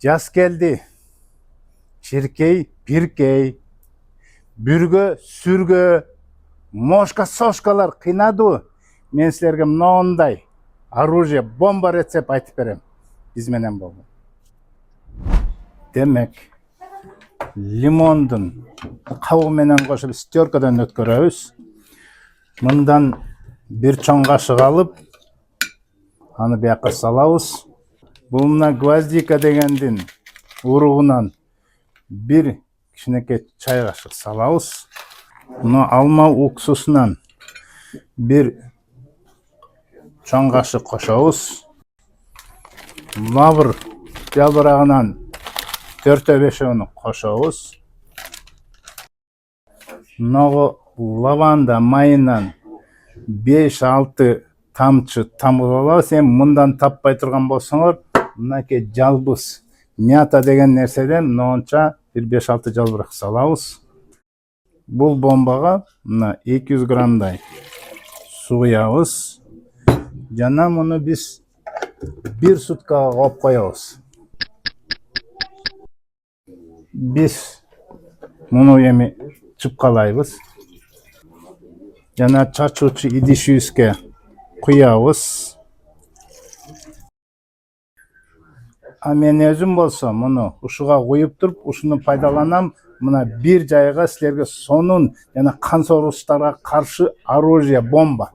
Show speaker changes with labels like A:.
A: Жаз келди. Чиркей, пиркей, бүргө, сүргө, мошка, сошкалар кыйнады. Мен силерге мындай оружие, бомба рецепт айтып берем. Биз менен болду. Демек, лимондун кабыгы менен кошуп стеркадан өткөрөбүз. Мындан бир чоң кашык алып, аны бияка салабыз. Бул мына гвоздика дегендин уругунан бир кичинекей чай кашык салабыз. Мына алма уксусунан бир чоң кашык кошобуз. Лавр жалбырагынан 4-5 кошобуз. Мынагы лаванда майынан 5-6 тамчы тамгылабыз. Эми мындан таппай турган болсоңор, мынакей жалбыз, мята деген нерседен мынча бир 5-6 жалбырак салабыз. Бул бомбага мына 200 граммдай суу куябыз. Жана муну биз 1 суткага коюп коебуз. Биз муну эми чыпкалайбыз. Жана чачуучу идишибизге куябыз. А мен өзүм болсо муну ушуга куюп туруп, ушуну пайдаланам. Мына бир жайга силерге сонун жана кан соргучтарга каршы оружие, бомба.